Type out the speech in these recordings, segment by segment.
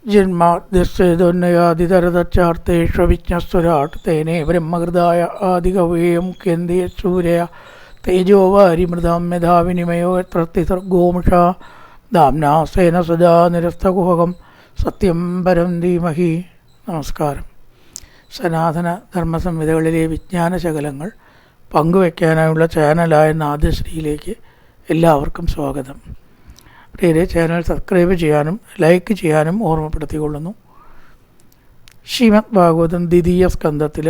ജന്മാദ്യസ്തോന്നയാതിതരതച്ചാർത്തേഷ്വിജ്ഞസ്വരാട് തേനേ ബ്രഹ്മകൃതായ ആദികവേയം കേന്ദ്രീയ സൂര്യ തേജോവാരിമൃതാം മേധാവിനിമയോ യത്രത്തിസർഗോമുഷ ദാംനാസേന സദാ നിരസ്തകുഹകം സത്യം പരം ധീമഹി. നമസ്കാരം. സനാതന ധർമ്മസംഹിതകളിലെ വിജ്ഞാനശകലങ്ങൾ പങ്കുവയ്ക്കാനായുള്ള ചാനലായ നാദശ്രീയിലേക്ക് എല്ലാവർക്കും സ്വാഗതം. പ്രിയരെ, ചാനൽ സബ്സ്ക്രൈബ് ചെയ്യാനും ലൈക്ക് ചെയ്യാനും ഓർമ്മപ്പെടുത്തിക്കൊള്ളുന്നു. ശ്രീമദ് ഭാഗവതം ദ്വിതീയ സ്കന്ധത്തിൽ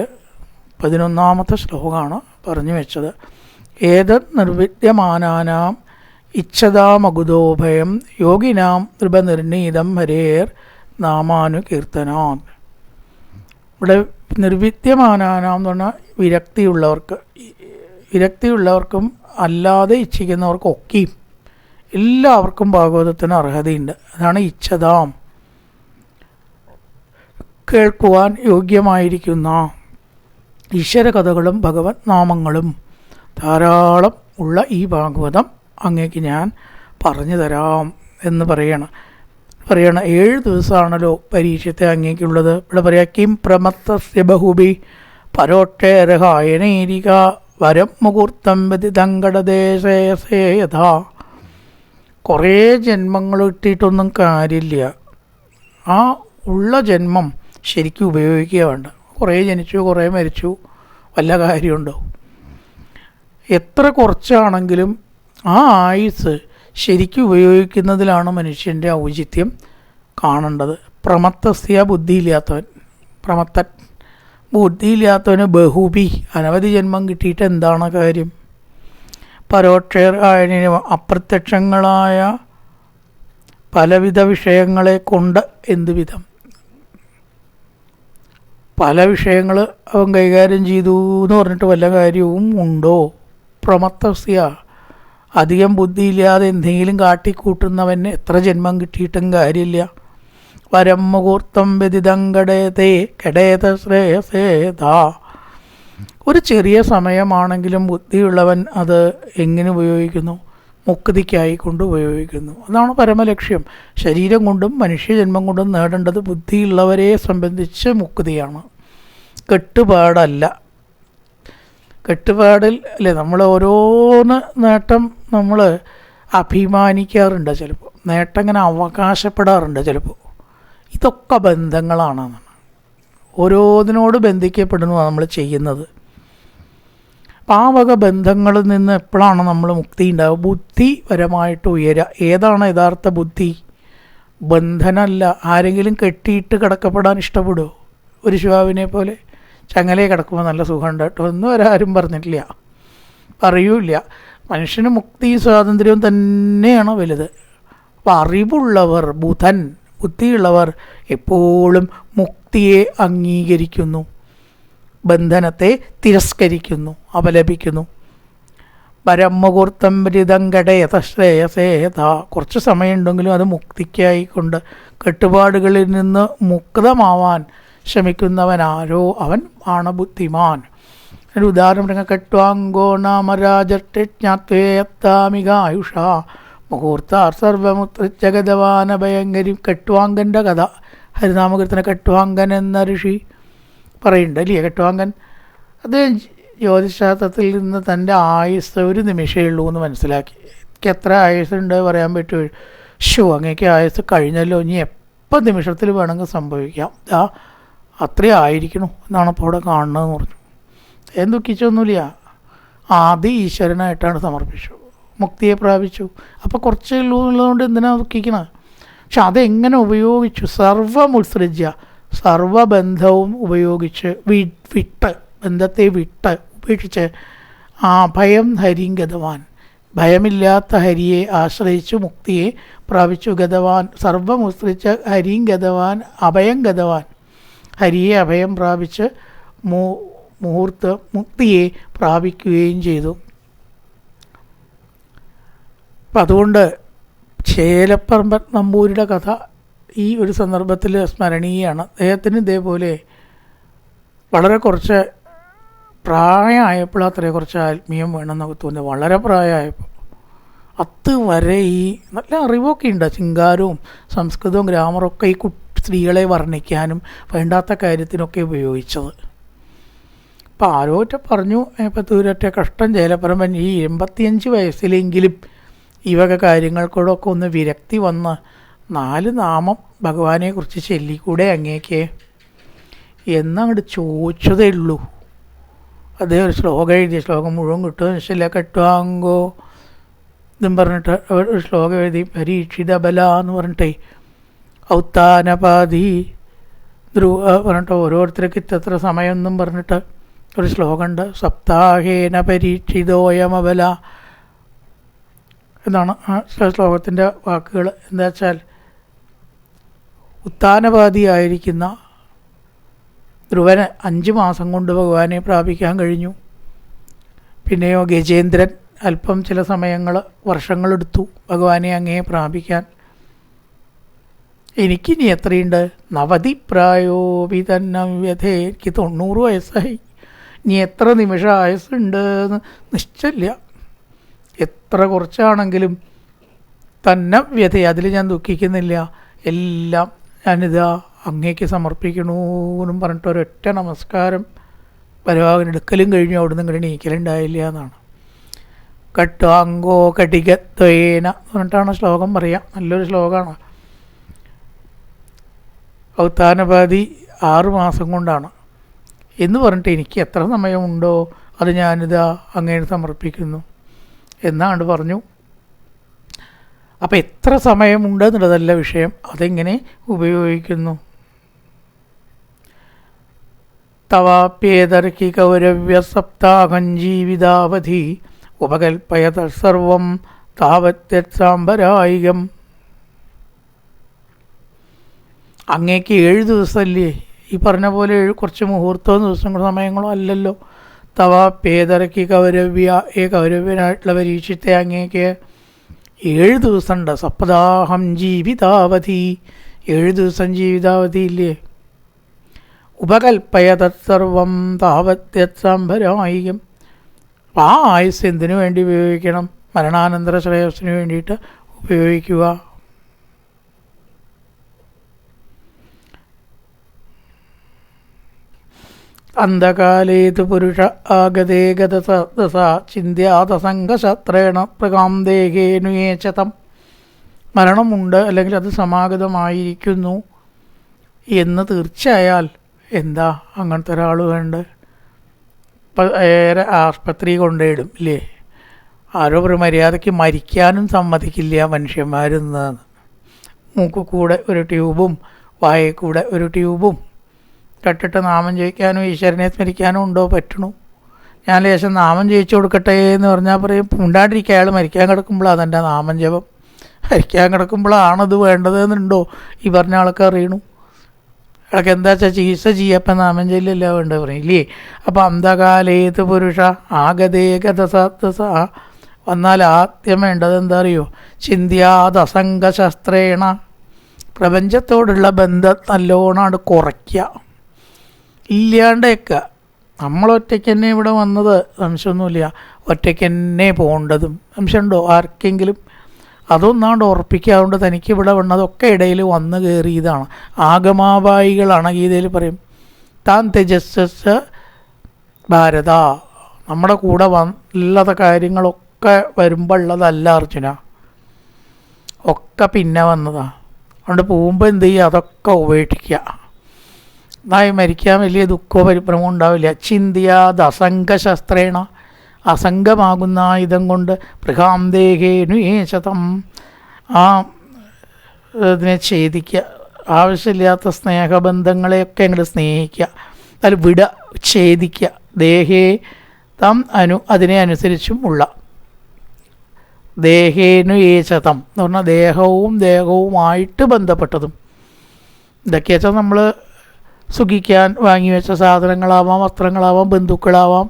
11-ാമത്തെ ശ്ലോകമാണ് പറഞ്ഞു വെച്ചത്. ഏതത് നിർവിദ്യമാനാനാം ഇച്ഛതാമകുതോഭയം യോഗിനാം നൃപനിർണീതം ഹരേർ നാമാനുകീർത്തനാം. ഇവിടെ നിർവിദ്യമാനാനാം എന്ന് പറഞ്ഞാൽ വിരക്തിയുള്ളവർക്കും അല്ലാതെ ഇച്ഛിക്കുന്നവർക്കൊക്കെയും എല്ലാവർക്കും ഭാഗവതത്തിന് അർഹതയുണ്ട്. അതാണ് ഇച്ഛതാം, കേൾക്കുവാൻ യോഗ്യമായിരിക്കുന്ന ഈശ്വര കഥകളും ഭഗവത് നാമങ്ങളും ധാരാളം ഉള്ള ഈ ഭാഗവതം അങ്ങേക്ക് ഞാൻ പറഞ്ഞു തരാം എന്ന് പറയണം. 7 ദിവസമാണല്ലോ പരീക്ഷത്തെ അങ്ങേക്കുള്ളത്. ഇവിടെ പറയാം, കിം പ്രമത്തസ്യ ബഹുബി പരോക്ഷേരഹായനേരിക വരം മുഹൂർത്തം വ്യതിതങ്കടദേശേയഥാ. കുറേ ജന്മങ്ങൾ കിട്ടിയിട്ടൊന്നും കാര്യമില്ല. ആ ഉള്ള ജന്മം ശരിക്കും ഉപയോഗിക്കുക വേണ്ട. കുറേ ജനിച്ചു, കുറേ മരിച്ചു, വല്ല കാര്യമുണ്ടോ? എത്ര കുറച്ചാണെങ്കിലും ആ ആയുസ് ശരിക്കും ഉപയോഗിക്കുന്നതിലാണ് മനുഷ്യൻ്റെ ഔചിത്യം കാണേണ്ടത്. പ്രമത്തസ്യ ബുദ്ധിയില്ലാത്തവന് ബഹുബി അനവധി ജന്മം കിട്ടിയിട്ട് എന്താണ് കാര്യം? പരോക്ഷേരായനും അപ്രത്യക്ഷങ്ങളായ പലവിധ വിഷയങ്ങളെ കൊണ്ട് എന്ത് വിധം? പല വിഷയങ്ങൾ അവൻ കൈകാര്യം ചെയ്തു എന്ന് പറഞ്ഞിട്ട് വല്ല കാര്യവും ഉണ്ടോ? പ്രമത്തസ്യ അധികം ബുദ്ധിയില്ലാതെ എന്തെങ്കിലും കാട്ടിക്കൂട്ടുന്നവന് എത്ര ജന്മം കിട്ടിയിട്ടും കാര്യമില്ല. വരം മുഹൂർത്തം വ്യതിതങ്കടേതേ കടേത ശ്രേയസേതാ. ഒരു ചെറിയ സമയമാണെങ്കിലും ബുദ്ധിയുള്ളവൻ അത് എങ്ങനെ ഉപയോഗിക്കുന്നു? മുക്തിക്കായി കൊണ്ട് ഉപയോഗിക്കുന്നു. അതാണ് പരമലക്ഷ്യം. ശരീരം കൊണ്ടും മനുഷ്യജന്മം കൊണ്ടും നേടേണ്ടത് ബുദ്ധിയുള്ളവരെ സംബന്ധിച്ച് മുക്തിയാണ്, കെട്ടുപാടല്ല. കെട്ടുപാടിൽ അല്ലേ നമ്മൾ ഓരോന്ന് നേട്ടം നമ്മൾ അഭിമാനിക്കാറുണ്ട്, ചിലപ്പോൾ നേട്ടം ഇങ്ങനെ അവകാശപ്പെടാറുണ്ട് ചിലപ്പോൾ. ഇതൊക്കെ ബന്ധങ്ങളാണ്. ഓരോന്നിനോട് ബന്ധിക്കപ്പെടുന്നു നമ്മൾ ചെയ്യുന്നത്. അപ്പം ആ വക ബന്ധങ്ങളിൽ നിന്ന് എപ്പോഴാണ് നമ്മൾ മുക്തി ഉണ്ടാവുക? ബുദ്ധിപരമായിട്ട് ഉയരുക. ഏതാണ് യഥാർത്ഥ ബുദ്ധി? ബന്ധനമല്ല. ആരെങ്കിലും കെട്ടിയിട്ട് കിടക്കപ്പെടാൻ ഇഷ്ടപ്പെടുമോ? ഒരു ശിവാവിനെ പോലെ ചങ്ങലയെ കിടക്കുമ്പോൾ നല്ല സുഖമുണ്ട് കേട്ടോ ഒന്നും ഒരാരും പറഞ്ഞിട്ടില്ല, പറയൂല. മനുഷ്യന് മുക്തി സ്വാതന്ത്ര്യവും തന്നെയാണ് വലുത്. അപ്പം അറിവുള്ളവർ, ബുദ്ധിയുള്ളവർ എപ്പോഴും മുക്തിയെ അംഗീകരിക്കുന്നു, ബന്ധനത്തെ തിരസ്കരിക്കുന്നു, അപലപിക്കുന്നു. പരമുഹൂർത്തം രിതങ്കടയതശ്രേയസേത. കുറച്ച് സമയമുണ്ടെങ്കിലും അത് മുക്തിക്കായിക്കൊണ്ട് കെട്ടുപാടുകളിൽ നിന്ന് മുക്തമാവാൻ ശ്രമിക്കുന്നവനാരോ അവൻ ആണ് ബുദ്ധിമാൻ. ഒരു ഉദാഹരണം പറഞ്ഞാൽ, കെട്വാങ്കോ നാമരാജജ്ഞാത്വേയത്താമികായുഷ മുഹൂർത്താർ സർവമുത്രജഗതവാനഭയങ്കരി. കെട്വാങ്കൻ്റെ കഥ ഹരിനാമകീർത്തന കെട്വാങ്കൻ എന്ന ഋഷി പറയുന്നുണ്ട് അല്ലേ? കെട്വാങ്കൻ അദ്ദേഹം ജ്യോതിശാസ്ത്രത്തിൽ നിന്ന് തൻ്റെ ആയുസ് ഒരു നിമിഷമേ ഉള്ളൂ എന്ന് മനസ്സിലാക്കി. എനിക്ക് എത്ര ആയുസ്സുണ്ട് പറയാൻ പറ്റുമോ? അങ്ങേക്ക് ആയുസ് കഴിഞ്ഞല്ലോ, ഇനി എപ്പോൾ നിമിഷത്തിൽ വേണമെങ്കിൽ സംഭവിക്കാം, അത്രയും ആയിരിക്കണു എന്നാണ് ഇപ്പോൾ അവിടെ കാണുന്നതെന്ന് പറഞ്ഞു. ദുഃഖിച്ചൊന്നുമില്ല. ആദ്യം ഈശ്വരനായിട്ടാണ് സമർപ്പിച്ചു, മുക്തിയെ പ്രാപിച്ചു. അപ്പോൾ കുറച്ചേ ഉള്ളൂ എന്നുള്ളതുകൊണ്ട് എന്തിനാണ് ദുഃഖിക്കണത്? പക്ഷെ അതെങ്ങനെ ഉപയോഗിച്ചു? സർവമുത്സൃജ്യ, സർവബന്ധവും ഉപയോഗിച്ച് ബന്ധത്തെ ഉപേക്ഷിച്ച് ഭയം ഹരിം ഗതവാൻ, ഭയമില്ലാത്ത ഹരിയെ ആശ്രയിച്ചു മുക്തിയെ പ്രാപിച്ചു. ഗതവാൻ സർവമുത്സൃജ്യ ഹരിം ഗതവാൻ അഭയം ഗതവാൻ, ഹരിയെ അഭയം പ്രാപിച്ച് മുക്തിയെ പ്രാപിക്കുകയും ചെയ്തു. അപ്പം അതുകൊണ്ട് ചേലപ്പറമ്പൻ നമ്പൂരിയുടെ കഥ ഈ ഒരു സന്ദർഭത്തിൽ സ്മരണീയമാണ്. അദ്ദേഹത്തിന് ഇതേപോലെ വളരെ കുറച്ച് പ്രായമായപ്പോൾ അത്രയും കുറച്ച് ആത്മീയം വേണമെന്നൊക്കെ തോന്നി. വളരെ പ്രായമായപ്പോൾ അതുവരെ ഈ നല്ല അറിവൊക്കെ ഉണ്ട്, ചിങ്കാരവും സംസ്കൃതവും ഗ്രാമറൊക്കെ ഈ സ്ത്രീകളെ വർണ്ണിക്കാനും വേണ്ടാത്ത കാര്യത്തിനൊക്കെ ഉപയോഗിച്ചത്. അപ്പം ആരോറ്റ പറഞ്ഞു, ഇപ്പം തൂരറ്റ കഷ്ടം ചേലപ്പറമ്പൻ ഈ 85 വയസ്സിലെങ്കിലും ഈ വക കാര്യങ്ങൾക്കൂടൊക്കെ ഒന്ന് വിരക്തി വന്ന് 4 നാമം ഭഗവാനെക്കുറിച്ച് ചൊല്ലിക്കൂടെ അങ്ങേക്ക് എന്നങ്ങോട്ട് ചോദിച്ചതേ ഉള്ളൂ. അദ്ദേഹം ഒരു ശ്ലോകം എഴുതിയ ശ്ലോകം മുഴുവൻ കിട്ടുമെന്ന് വെച്ചില്ല. കെട്ടുവാങ്കോ ഇതും പറഞ്ഞിട്ട് ഒരു ശ്ലോകം എഴുതി, പരീക്ഷിത ബല എന്ന് പറഞ്ഞിട്ടേ ഔത്താനപാതി ധ്രുവ പറഞ്ഞിട്ട് ഓരോരുത്തർക്ക് ഇത്ര സമയം എന്നും പറഞ്ഞിട്ട് ഒരു ശ്ലോകമുണ്ട്. സപ്താഹേന പരീക്ഷിതോയമബല എന്നാണ് ആ ശ്ലോകത്തിൻ്റെ വാക്കുകൾ. എന്താ വെച്ചാൽ ഉത്താനപാതിയായിരിക്കുന്ന ധ്രുവന് 5 മാസം കൊണ്ട് ഭഗവാനെ പ്രാപിക്കാൻ കഴിഞ്ഞു. പിന്നെയോ ഗജേന്ദ്രൻ അല്പം ചില സമയങ്ങൾ വർഷങ്ങളെടുത്തു ഭഗവാനെ അങ്ങേ പ്രാപിക്കാൻ. എനിക്കിനി എത്രയുണ്ട്? 90 പ്രായോപി തന്നവ്യഥേ, എനിക്ക് 90 വയസ്സായി. ഇനി എത്ര നിമിഷ ആയുസ്സുണ്ട് എന്ന് നിശ്ചയില്ല. എത്ര കുറച്ചാണെങ്കിലും തന്നെ വ്യഥ, അതിൽ ഞാൻ ദുഃഖിക്കുന്നില്ല. എല്ലാം ഞാനിതാ അങ്ങേക്ക് സമർപ്പിക്കണമെന്നും പറഞ്ഞിട്ട് ഒരൊറ്റ നമസ്കാരം പരവാകനെടുക്കലും കഴിഞ്ഞു. അവിടെ നിന്ന് ഇങ്ങോട്ട് നീക്കലുണ്ടായില്ല എന്നാണ്. കട്വാങ്കോ കടികത്വേന എന്ന് പറഞ്ഞിട്ടാണ് ശ്ലോകം പറയാം. നല്ലൊരു ശ്ലോകമാണ്. ഔത്താനപാതി 6 മാസം കൊണ്ടാണ് എന്ന് പറഞ്ഞിട്ട് എനിക്ക് എത്ര സമയമുണ്ടോ അത് ഞാനിതാ അങ്ങേന് സമർപ്പിക്കുന്നു എന്നാണ് പറഞ്ഞു. അപ്പം എത്ര സമയമുണ്ട് എന്നുള്ളതല്ല വിഷയം, അതെങ്ങനെ ഉപയോഗിക്കുന്നു. തവാപ്യേതർക്കി കൗരവ്യ സപ്താഹം ജീവിതാവധി ഉപകൽപ്പയത സർവം താവത്യസാംബരായികം. അങ്ങേക്ക് 7 ദിവസമല്ലേ ഈ പറഞ്ഞ പോലെ, കുറച്ച് മുഹൂർത്തവും ദിവസങ്ങളും സമയങ്ങളോ അല്ലല്ലോ. തവാപ്യേതർക്കി കൗരവ്യ, കൗരവ്യനായിട്ടുള്ള പരീക്ഷിത്തെ അങ്ങേക്ക് 7 ദിവസമുണ്ട്. സപ്താഹം ജീവിതാവധി, 7 ദിവസം ജീവിതാവധി ഇല്ലേ. ഉപകൽപ്പയത സർവം താവത്യസാംബരായികം. അപ്പം ആ ആയുസ് എന്തിനു വേണ്ടി ഉപയോഗിക്കണം? മരണാനന്തര ശ്രേയസ്സിന് വേണ്ടിയിട്ട് ഉപയോഗിക്കുക. അന്ധകാലേതു പുരുഷ ആഗതേ ഗതസ ചിന്ത്യാതസംഗശത്രേണ പ്രകാന്തേകേനുയേചതം. മരണമുണ്ട് അല്ലെങ്കിൽ അത് സമാഗതമായിരിക്കുന്നു എന്ന് തീർച്ചയായാൽ എന്താ അങ്ങനത്തെ ഒരാൾ വേണ്ട? ഏറെ ആസ്പത്രി കൊണ്ടുപോയിടും ഇല്ലേ. ആരോ ഒരു മര്യാദയ്ക്ക് മരിക്കാനും സമ്മതിക്കില്ല മനുഷ്യന്മാരെന്ന്. മൂക്ക് കൂടെ ഒരു ട്യൂബും വായയിൽ കൂടെ ഒരു ട്യൂബും കട്ടിട്ട് നാമം ജയിക്കാനും ഈശ്വരനെ സ്മരിക്കാനും ഉണ്ടോ? പറ്റണു. ഞാൻ ലേശം നാമം ജയിച്ചു കൊടുക്കട്ടെ എന്ന് പറഞ്ഞാൽ പറയും ഉണ്ടാണ്ടിരിക്കുക. അയാൾ മരിക്കാൻ കിടക്കുമ്പോഴാണ് അതെൻ്റെ നാമം ജപം. മരിക്കാൻ കിടക്കുമ്പോഴാണത് വേണ്ടതെന്നുണ്ടോ ഈ പറഞ്ഞ ആൾക്ക് അറിയണു. അയാൾക്ക് എന്താ വെച്ചാൽ ചികിത്സ ചെയ്യപ്പം നാമം ജയിലല്ല വേണ്ടത് പറയില്ലേ. അപ്പം അന്ധകാലേത് പുരുഷ ആഗതേ ഗതസ വന്നാൽ ആദ്യം വേണ്ടത് എന്താ അറിയോ? ചിന്ത്യാതസംഗശസ്ത്രേണ, പ്രപഞ്ചത്തോടുള്ള ബന്ധം നല്ലോണമാണ് കുറയ്ക്കുക, ഇല്ലാണ്ടേക്കുക. നമ്മളൊറ്റയ്ക്ക് തന്നെ ഇവിടെ വന്നത് സംശയമൊന്നുമില്ല. ഒറ്റയ്ക്ക് തന്നെ പോകേണ്ടതും സംശയമുണ്ടോ ആർക്കെങ്കിലും? അതൊന്നാണ്ട് ഉറപ്പിക്കാറുണ്ട്. തനിക്ക് ഇവിടെ വന്നതൊക്കെ ഇടയിൽ വന്നു കയറിയതാണ്. ആഗമാബായികളാണ് ഗീതയിൽ പറയും. താൻ തേജസ് ഭാരത, നമ്മുടെ കൂടെ ഉള്ളത് കാര്യങ്ങളൊക്കെ വരുമ്പോൾ ഉള്ളതല്ല അർജുന, ഒക്കെ പിന്നെ വന്നതാണ്. അതുകൊണ്ട് പോകുമ്പോൾ എന്ത് ചെയ്യുക? അതൊക്കെ ഉപേക്ഷിക്കുക. എന്നായി മരിക്കാൻ വലിയ ദുഃഖമോ പരിഭ്രമോ ഉണ്ടാവില്ല. ചിന്തിയാതസംഗശസ്ത്രേണ, അസംഗമാകുന്ന ആയുധം കൊണ്ട് പ്രകാന്തേകേനു ഏശതം, ആ ഇതിനെ ഛേദിക്കുക. ആവശ്യമില്ലാത്ത സ്നേഹബന്ധങ്ങളെയൊക്കെ അങ്ങോട്ട് സ്നേഹിക്കുക, അതിൽ ഛേദിക്കുക. ദേഹേ തം അതിനെ അനുസരിച്ചും ഉള്ള ദേഹേനു ഏശതം എന്ന് പറഞ്ഞാൽ ദേഹവുമായിട്ട് ബന്ധപ്പെട്ടതും. ഇതൊക്കെ വെച്ചാൽ നമ്മൾ സുഖിക്കാൻ വാങ്ങി വെച്ച സാധനങ്ങളാവാം, വസ്ത്രങ്ങളാവാം, ബന്ധുക്കളാവാം,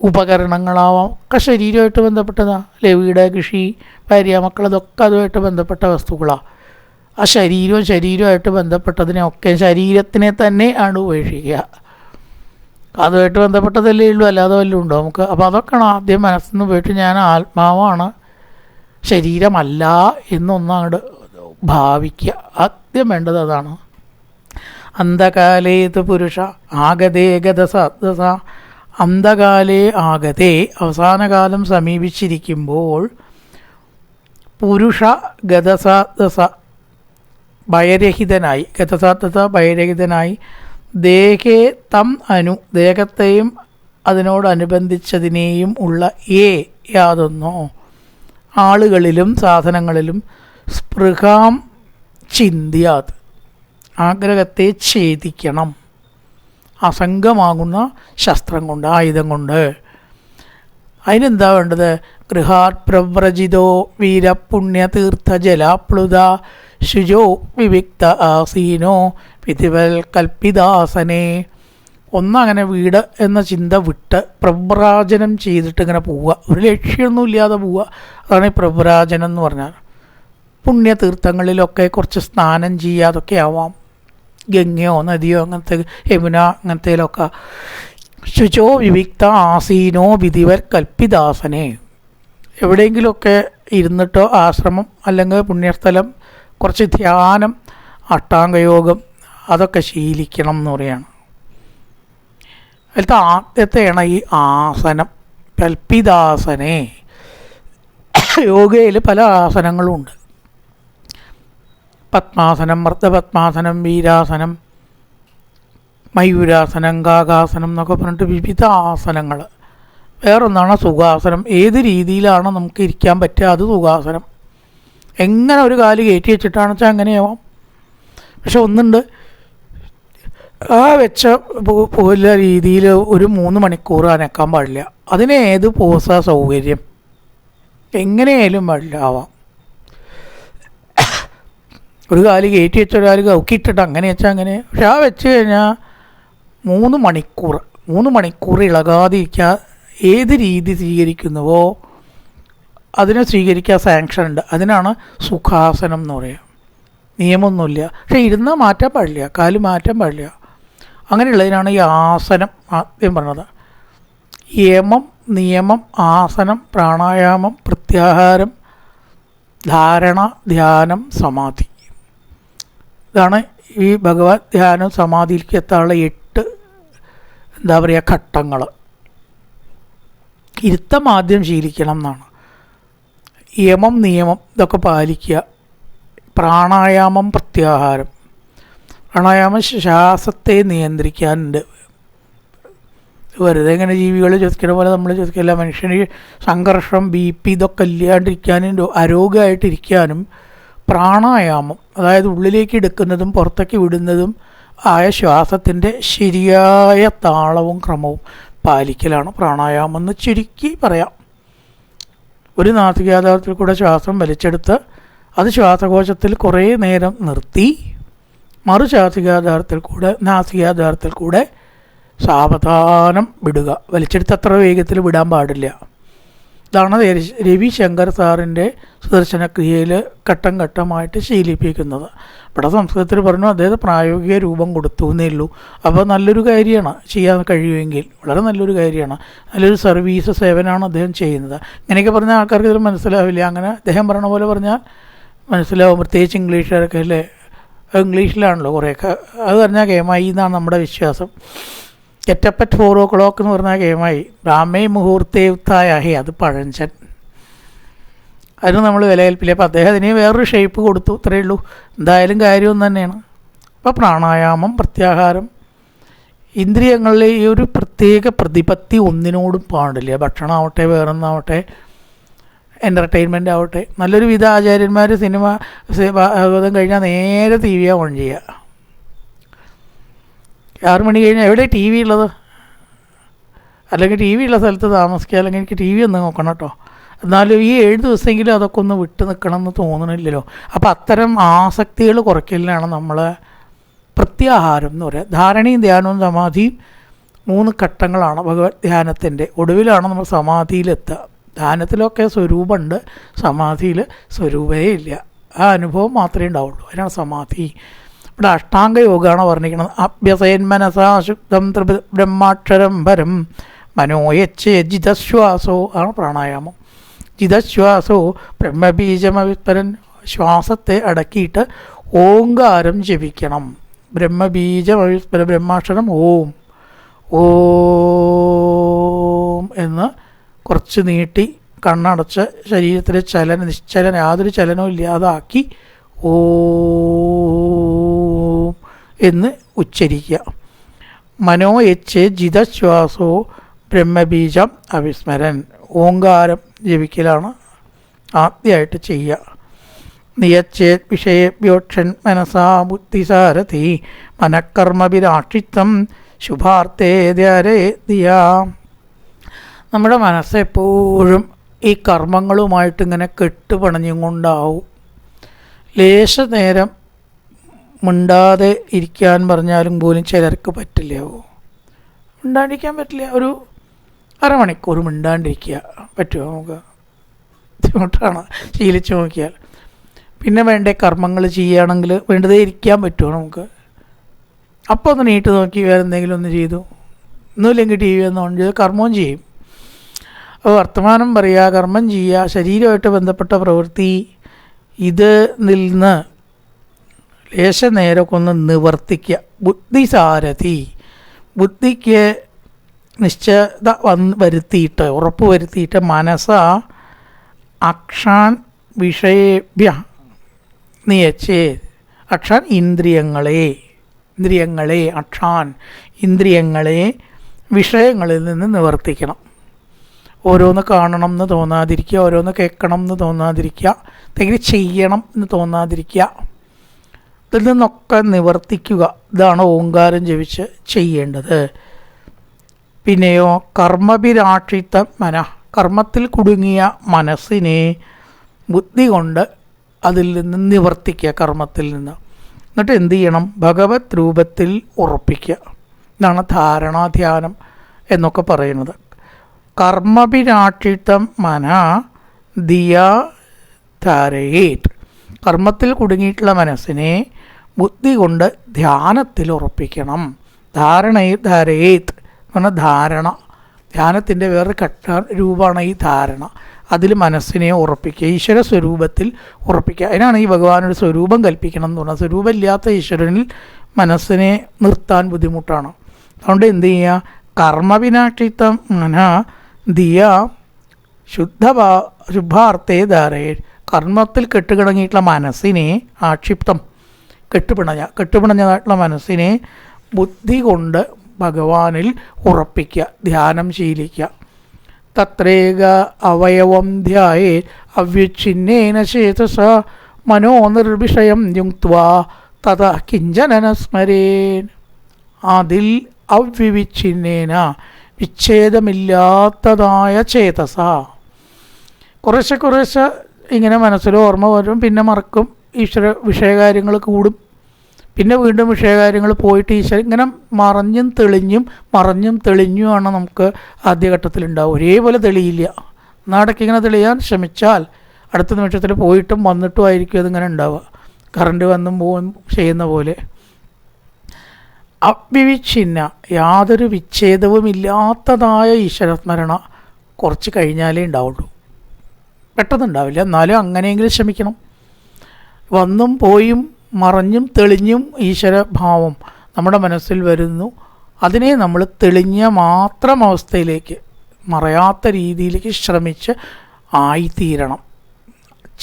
ഉപകരണങ്ങളാവാം, ഒക്കെ ശരീരമായിട്ട് ബന്ധപ്പെട്ടതാണ് അല്ലേ. വീട്, കൃഷി, ഭാര്യ, മക്കൾ, ഇതൊക്കെ അതുമായിട്ട് ബന്ധപ്പെട്ട വസ്തുക്കളാണ്. ആ ശരീരമായിട്ട് ബന്ധപ്പെട്ടതിനെയൊക്കെ ശരീരത്തിനെ തന്നെ ആണ് ഉപേക്ഷിക്കുക. അതുമായിട്ട് ബന്ധപ്പെട്ടതല്ലേ ഉള്ളൂ, അല്ലാതെ വല്ലതും ഉണ്ടോ നമുക്ക്? അപ്പോൾ അതൊക്കെയാണ് ആദ്യം മനസ്സിൽ നിന്ന് പോയിട്ട് ഞാൻ ആത്മാവാണ്, ശരീരമല്ല എന്നൊന്നങ്ങോട്ട് ഭാവിക്കുക. ആദ്യം വേണ്ടത് അതാണ്. അന്ധകാലേത് പുരുഷ ആഗതേ ഗതസ അന്ധകാലേ ആഗതേ അവസാനകാലം സമീപിച്ചിരിക്കുമ്പോൾ പുരുഷ ഗതസാദസ ഭയരഹിതനായി, ഗതസാദസ ഭയരഹിതനായി, ദേഹേ തം അനു ദേഹത്തെയും അതിനോടനുബന്ധിച്ചതിനെയും ഉള്ള യാതൊന്നോ ആളുകളിലും സാധനങ്ങളിലും സ്പൃഹാം ചിന്തിയാത് ആഗ്രഹത്തെ ഛേദിക്കണം. അസംഗമാകുന്ന ശസ്ത്രം കൊണ്ട്, ആയുധം കൊണ്ട്. അതിനെന്താ വേണ്ടത്? ഗൃഹാത് പ്രവ്രജിതോ വീരപുണ്യതീർത്ഥ ജലാപ്ലുത ശുചോ വിവിക്ത ആസീനോ വിധിവൽ കൽപ്പിതാസനെ. ഒന്നങ്ങനെ വീട് എന്ന ചിന്ത വിട്ട് പ്രവ്രാജനം ചെയ്തിട്ട് ഇങ്ങനെ പോവുക, ഒരു ലക്ഷ്യമൊന്നുമില്ലാതെ പോവുക. അതാണ് ഈ പ്രവ്രാജനം എന്ന് പറഞ്ഞാൽ. പുണ്യതീർത്ഥങ്ങളിലൊക്കെ കുറച്ച് സ്നാനം ചെയ്യുക, അതൊക്കെ ആവാം. ഗംഗയോ നദിയോ അങ്ങനത്തെ, യമുന അങ്ങനത്തേലൊക്കെ. ശുചോ വിവിക്ത ആസീനോ വിധിവർ കൽപ്പിതാസനെ. എവിടെയെങ്കിലുമൊക്കെ ഇരുന്നിട്ടോ ആശ്രമം അല്ലെങ്കിൽ പുണ്യസ്ഥലം, കുറച്ച് ധ്യാനം, അഷ്ടാംഗയോഗം അതൊക്കെ ശീലിക്കണം എന്ന് പറയുകയാണ്. അതിലത്തെ ആദ്യത്തെയാണ് ഈ ആസനം, കൽപ്പിതാസനെ. യോഗയിൽ പല ആസനങ്ങളുമുണ്ട്. പത്മാസനം, മർദ്ദപത്മാസനം, വീരാസനം, മയൂരാസനം, ഗാഗാസനം എന്നൊക്കെ പറഞ്ഞിട്ട് വിവിധ ആസനങ്ങൾ. വേറൊന്നാണ് സുഖാസനം. ഏത് രീതിയിലാണ് നമുക്ക് ഇരിക്കാൻ പറ്റുക അത് സുഖാസനം. എങ്ങനെ ഒരു കാല് കയറ്റി വെച്ചിട്ടാണെന്ന് വെച്ചാൽ അങ്ങനെയാവാം. പക്ഷെ ഒന്നുണ്ട്, ആ വെച്ച പോലെ രീതിയിൽ ഒരു 3 മണിക്കൂർ അനക്കാൻ പാടില്ല. അതിന് ഏത് പോസാ സൗകര്യം, എങ്ങനെയായാലും പാടില്ല ആവാം. ഒരു കാല് കയറ്റി വെച്ച ഒരു കാല് കൗക്കിയിട്ടിട്ട് അങ്ങനെ വെച്ചാൽ അങ്ങനെ. പക്ഷെ ആ വെച്ച് കഴിഞ്ഞാൽ 3 മണിക്കൂർ ഇളകാതിരിക്കാൻ ഏത് രീതി സ്വീകരിക്കുന്നുവോ അതിനെ സ്വീകരിക്കാൻ സാങ്ഷൻ ഉണ്ട്. അതിനാണ് സുഖാസനം എന്ന് പറയുക. നിയമമൊന്നുമില്ല, പക്ഷെ ഇരുന്നാൽ മാറ്റാൻ പാടില്ല, കാല് മാറ്റാൻ പാടില്ല. അങ്ങനെയുള്ളതിനാണ് ഈ ആസനം ആദ്യം പറഞ്ഞത്. യമം, നിയമം, ആസനം, പ്രാണായാമം, പ്രത്യാഹാരം, ധാരണ, ധ്യാനം, സമാധി. ഇതാണ് ഈ ഭഗവത് ധ്യാനം സമാധിയിലേക്ക് എത്താനുള്ള 8 ഘട്ടങ്ങൾ. ഇരുത്തം ആദ്യം ശീലിക്കണം എന്നാണ്. യമം, നിയമം ഇതൊക്കെ പാലിക്കുക. പ്രാണായാമം, പ്രത്യാഹാരം. പ്രാണായാമം ശ്വാസത്തെ നിയന്ത്രിക്കാനുണ്ട്. വെറുതെ ഇങ്ങനെ ജീവികൾ ചോദിക്കുന്ന പോലെ നമ്മൾ ചോദിക്കില്ല. മനുഷ്യന് സംഘർഷം, BP ഇതൊക്കെ ഇല്ലാണ്ടിരിക്കാനും ആരോഗ്യമായിട്ടിരിക്കാനും പ്രാണായാമം, അതായത് ഉള്ളിലേക്ക് എടുക്കുന്നതും പുറത്തേക്ക് വിടുന്നതും ആയ ശ്വാസത്തിൻ്റെ ശരിയായ താളവും ക്രമവും പാലിക്കലാണ് പ്രാണായാമം എന്ന് ചുരുക്കി പറയാം. ഒരു നാസികാദ്വാരത്തിൽ കൂടെ ശ്വാസം വലിച്ചെടുത്ത് അത് ശ്വാസകോശത്തിൽ കുറേ നേരം നിർത്തി മറു നാസികാദ്വാരത്തിൽ കൂടെ സാവധാനം വിടുക. വലിച്ചെടുത്ത് അത്ര വേഗത്തിൽ വിടാൻ പാടില്ല. ഇതാണ് രവിശങ്കർ സാറിൻ്റെ സുദർശനക്രിയയിൽ ഘട്ടം ഘട്ടമായിട്ട് ശീലിപ്പിക്കുന്നത്. ഇവിടെ സംസ്കൃതത്തിൽ പറഞ്ഞു അദ്ദേഹം പ്രായോഗിക രൂപം കൊടുത്തു എന്നേ ഉള്ളൂ. അപ്പോൾ നല്ലൊരു കാര്യമാണ്, ചെയ്യാൻ കഴിയുമെങ്കിൽ വളരെ നല്ലൊരു കാര്യമാണ്. നല്ലൊരു സർവീസ് സേവനമാണ് അദ്ദേഹം ചെയ്യുന്നത്. ഇങ്ങനെയൊക്കെ പറഞ്ഞാൽ ആൾക്കാർക്ക് ഇതിൽ മനസ്സിലാവില്ല. അങ്ങനെ അദ്ദേഹം പറഞ്ഞ പോലെ പറഞ്ഞാൽ മനസ്സിലാവും. പ്രത്യേകിച്ച് ഇംഗ്ലീഷുകാരൊക്കെ അല്ലേ, ഇംഗ്ലീഷിലാണല്ലോ കുറേയൊക്കെ. അത് പറഞ്ഞാൽ കേമായി എന്നാണ് നമ്മുടെ വിശ്വാസം. ഗെറ്റപ്പറ്റ് 4 o'clock എന്ന് പറഞ്ഞാൽ കേമായി. ബ്രാഹ്മേ മുഹൂർത്തേ ഉത്തായാഹി, അത് പഴഞ്ചൻ. അതിന് നമ്മൾ വിലകൽപ്പില്ല. അപ്പോൾ അദ്ദേഹം അതിന് വേറൊരു ഷേപ്പ് കൊടുത്തു, ഇത്രയേ ഉള്ളൂ. എന്തായാലും കാര്യം തന്നെയാണ്. അപ്പോൾ പ്രാണായാമം, പ്രത്യാഹാരം, ഇന്ദ്രിയങ്ങളിലെ ഈ ഒരു പ്രത്യേക പ്രതിപത്തി ഒന്നിനോടും പാടില്ല. ഭക്ഷണമാവട്ടെ, വേറൊന്നാവട്ടെ, എൻ്റർടൈൻമെൻ്റ് ആവട്ടെ. നല്ലൊരു വിധ ആചാര്യന്മാർ സിനിമ ഭാഗവതം കഴിഞ്ഞാൽ നേരെ TV ഓൺ ചെയ്യുക. 6 മണി കഴിഞ്ഞാൽ എവിടെ TV ഉള്ളത്? അല്ലെങ്കിൽ TV ഉള്ള സ്ഥലത്ത് താമസിക്കുക, അല്ലെങ്കിൽ എനിക്ക് TV ഒന്ന് നോക്കണം കേട്ടോ. എന്നാലും ഈ 7 ദിവസമെങ്കിലും അതൊക്കെ ഒന്ന് വിട്ട് നിൽക്കണം എന്ന് തോന്നണില്ലല്ലോ. അപ്പോൾ അത്തരം ആസക്തികൾ കുറയ്ക്കലിനാണ് നമ്മൾ പ്രത്യാഹാരം എന്ന് പറയുക. ധാരണയും ധ്യാനവും സമാധിയും 3 ഘട്ടങ്ങളാണ് ഭഗവത് ധ്യാനത്തിൻ്റെ. ഒടുവിലാണ് നമ്മൾ സമാധിയിലെത്തുക. ധ്യാനത്തിലൊക്കെ സ്വരൂപമുണ്ട്, സമാധിയിൽ സ്വരൂപമേ ഇല്ല. ആ അനുഭവം മാത്രമേ ഉണ്ടാവുള്ളൂ. അതിനാണ് സമാധി. ഇവിടെ അഷ്ടാംഗ യോഗമാണ് പറഞ്ഞിരിക്കുന്നത്. അഭ്യസയൻ മനസാ ശുദ്ധം ബ്രഹ്മാക്ഷരം പരം മനോയച്ച് ജിതശ്വാസോ ആണ് പ്രാണായാമം. ജിതശ്വാസോ ബ്രഹ്മബീജമവിസ്തരൻ, ശ്വാസത്തെ അടക്കിയിട്ട് ഓങ്കാരം ജപിക്കണം. ബ്രഹ്മബീജം ബ്രഹ്മാക്ഷരം ഓം ഓം എന്ന് കുറച്ച് നീട്ടി കണ്ണടച്ച് ശരീരത്തിലെ നിശ്ചലനം യാതൊരു ചലനവും ഇല്ലാതാക്കി ഓം എന്ന് ഉച്ചരിക്കുക. മനോയച്ച് ജിതശ്വാസോ ബ്രഹ്മബീജം അവിസ്മരൻ. ഓങ്കാരം ജപിക്കലാണ് ആദ്യമായിട്ട് ചെയ്യുക. നിയച്ചേത് വിഷയേഭ്യോക്ഷൻ മനസാ ബുദ്ധിസാരഥി മനഃകർമ്മഭിരാക്ഷിത്വം ശുഭാർത്ഥേ ധ്യാരേതിയാ. നമ്മുടെ മനസ്സെപ്പോഴും ഈ കർമ്മങ്ങളുമായിട്ട് ഇങ്ങനെ കെട്ടുപണഞ്ഞും കൊണ്ടാവും. ലേശ നേരം മിണ്ടാതെ ഇരിക്കാൻ പറഞ്ഞാലും പോലും ചിലർക്ക് പറ്റില്ലാവോ? മിണ്ടാണ്ടിരിക്കാൻ പറ്റില്ല. ഒരു അരമണിക്കൂർ മിണ്ടാണ്ടിരിക്കുക പറ്റുമോ? നമുക്ക് ബുദ്ധിമുട്ടാണ് ശീലിച്ച് നോക്കിയാൽ. പിന്നെ വേണ്ട കർമ്മങ്ങൾ ചെയ്യുകയാണെങ്കിൽ വേണ്ടതേ ഇരിക്കാൻ പറ്റുമോ നമുക്ക്? അപ്പോൾ ഒന്ന് നീട്ട് നോക്കി വേറെ എന്തെങ്കിലും ഒന്ന് ചെയ്തു, ഒന്നുമില്ലെങ്കിൽ ടി വി ഒന്ന് ഓൺ ചെയ്ത് കർമ്മവും ചെയ്യും. അപ്പോൾ വർത്തമാനം പറയുക, കർമ്മം ചെയ്യുക, ശരീരമായിട്ട് ബന്ധപ്പെട്ട പ്രവൃത്തി ഇത് നിന്ന് ലേശ നേരമൊക്കെ ഒന്ന് നിവർത്തിക്കുക. ബുദ്ധിസാരഥി, ബുദ്ധിക്ക് നിശ്ചയത വരുത്തിയിട്ട് ഉറപ്പ് വരുത്തിയിട്ട് മനസ്സ അക്ഷാൻ വിഷയേഭ്യ നിയച്ചേ. അക്ഷാൻ ഇന്ദ്രിയങ്ങളെ അക്ഷാൻ ഇന്ദ്രിയങ്ങളെ വിഷയങ്ങളിൽ നിന്ന് നിവർത്തിക്കണം. ഓരോന്ന് കാണണം എന്ന് തോന്നാതിരിക്കുക, ഓരോന്ന് കേൾക്കണം എന്ന് തോന്നാതിരിക്കുക, എന്തെങ്കിലും ചെയ്യണം എന്ന് തോന്നാതിരിക്കുക, ഇതിൽ നിന്നൊക്കെ നിവർത്തിക്കുക. ഇതാണ് ഓങ്കാരം ജപിച്ച് ചെയ്യേണ്ടത്. പിന്നെയോ കർമ്മഭിരാക്ഷിത്വം കർമ്മത്തിൽ കുടുങ്ങിയ മനസ്സിനെ ബുദ്ധി കൊണ്ട് അതിൽ നിന്ന് നിവർത്തിക്കുക, കർമ്മത്തിൽ നിന്ന്. എന്നിട്ട് എന്ത് ചെയ്യണം? ഭഗവത് രൂപത്തിൽ ഉറപ്പിക്കുക. ഇതാണ് ധാരണാധ്യാനം എന്നൊക്കെ പറയുന്നത്. കർമ്മഭിരാക്ഷിത്വം ദിയാ ധാരയേത്. കർമ്മത്തിൽ കുടുങ്ങിയിട്ടുള്ള മനസ്സിനെ ബുദ്ധി കൊണ്ട് ധ്യാനത്തിൽ ഉറപ്പിക്കണം. ധാരയേത് എന്ന് പറഞ്ഞാൽ ധാരണ. ധ്യാനത്തിൻ്റെ വേറൊരു രൂപമാണ് ഈ ധാരണ. അതിൽ മനസ്സിനെ ഉറപ്പിക്കുക, ഈശ്വര സ്വരൂപത്തിൽ ഉറപ്പിക്കുക. അതിനാണ് ഈ ഭഗവാനൊരു സ്വരൂപം കൽപ്പിക്കണം എന്ന് പറഞ്ഞാൽ. സ്വരൂപമില്ലാത്ത ഈശ്വരനിൽ മനസ്സിനെ നിർത്താൻ ബുദ്ധിമുട്ടാണ്. അതുകൊണ്ട് എന്ത് ചെയ്യുക? കർമ്മവിനാക്ഷിത്വം ദിയ ശുദ്ധാർത്ഥേ ധാരയെ. കർമ്മത്തിൽ കെട്ടുകിടങ്ങിയിട്ടുള്ള മനസ്സിനെ കെട്ടുപിണഞ്ഞതായിട്ടുള്ള മനസ്സിനെ ബുദ്ധി കൊണ്ട് ഭഗവാനിൽ ഉറപ്പിക്കുക, ധ്യാനം ശീലിക്കുക. തത്രേക അവയവം ധ്യായേ അവ്യുച്ഛിന്നേന ചേതസ മനോനിർവിഷയം യുക്ത്വാ തത കിഞ്ചന സ്മരേൻ. അതിൽ അവ്യവിച്ഛിന്നേന വിച്ഛേദമില്ലാത്തതായ ചേതസ. കുറേശ്ശെ ഇങ്ങനെ മനസ്സിൽ ഓർമ്മ വരും, പിന്നെ മറക്കും. ഈശ്വര വിഷയകാര്യങ്ങൾ കൂടും, പിന്നെ വീണ്ടും വിഷയകാര്യങ്ങൾ പോയിട്ട് ഈശ്വരൻ ഇങ്ങനെ മറഞ്ഞും തെളിഞ്ഞുമാണ് നമുക്ക് ആദ്യഘട്ടത്തിലുണ്ടാവും. ഒരേപോലെ തെളിയില്ല. നാടൊക്കെ ഇങ്ങനെ തെളിയാൻ ശ്രമിച്ചാൽ അടുത്ത നിമിഷത്തിൽ പോയിട്ടും വന്നിട്ടും ആയിരിക്കും അതിങ്ങനെ ഉണ്ടാവുക, കറണ്ട് വന്നും പോവും ചെയ്യുന്ന പോലെ. അവ്യവിച്ഛിന്ന, യാതൊരു വിച്ഛേദവും ഇല്ലാത്തതായ ഈശ്വരസ്മരണ കുറച്ച് കഴിഞ്ഞാലേ ഉണ്ടാവുള്ളൂ. പെട്ടെന്നുണ്ടാവില്ല. എന്നാലും അങ്ങനെയെങ്കിലും ശ്രമിക്കണം. വന്നും പോയും മറഞ്ഞും തെളിഞ്ഞും ഈശ്വരഭാവം നമ്മുടെ മനസ്സിൽ വരുന്നു. അതിനെ നമ്മൾ തെളിഞ്ഞ മാത്രം അവസ്ഥയിലേക്ക്, മറയാത്ത രീതിയിലേക്ക് ശ്രമിച്ച് ആയിത്തീരണം.